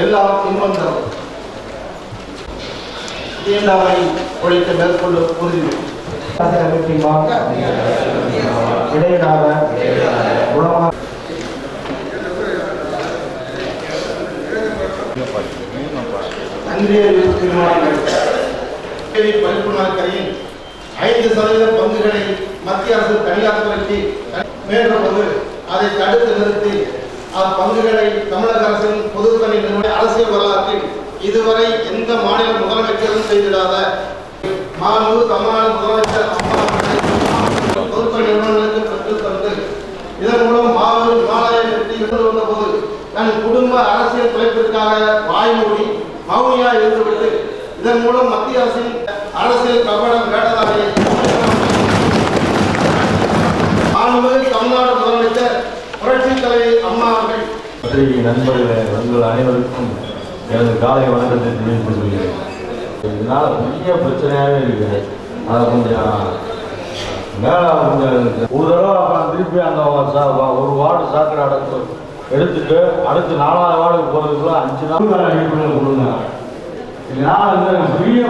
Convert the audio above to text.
எல்லாம் இன்பம் தரும். தீண்டாமை ஒழிக்க மேற்கொள்ளும் உறுதி இடையிடாத குணமாக பரிபூர்ணாக்கரையின் 5% பங்குகளை மத்திய அரசு தனியார் துறைக்கு மேற்போது அதை தடுத்து நிறுத்தி அப்பங்குகளை தமிழக அரசின் பொதுப்பணி நிறுவன அரசியல் வரலாற்றில் இதுவரை எந்த மாநில முதலமைச்சரும் செய்திடாத மாண்பு தமிழ்நாடு முதலமைச்சர் பொதுப்பணி நிறுவனங்களுக்கு பெற்றுத் தந்து இதன் மூலம் மாபெரும் இமாலய வெற்றி வென்று வந்தபோது தன் குடும்ப அரசியல் பிழைப்பிற்காக வாய்மூடி மௌனியா இருந்துவிட்டு இதன் மூலம் மத்திய அரசின் அரசியல் கபடம் வேட்டதாரியை தமிழ்நாடு முதலமைச்சர் புரட்சித் தலைவர் அம்மா அவர்கள். நண்பர்களே, உங்கள் அனைவருக்கும் எனது காலை வணக்கத்தை தெரிவித்துக் கொள்கிறேன். இதனால் பெரிய பிரச்சனையாகவே இருக்குது. அதை கொஞ்சம் மேலே கொஞ்சம் ஒரு தடவை அப்புறம் திருப்பி அந்த ஒரு வார்டு சாக்கடை எடுத்துட்டு அடுத்து 4வது வார்டுக்கு போகிறதுக்குள்ள 5 நாள் கொடுங்க. இதனால் பெரிய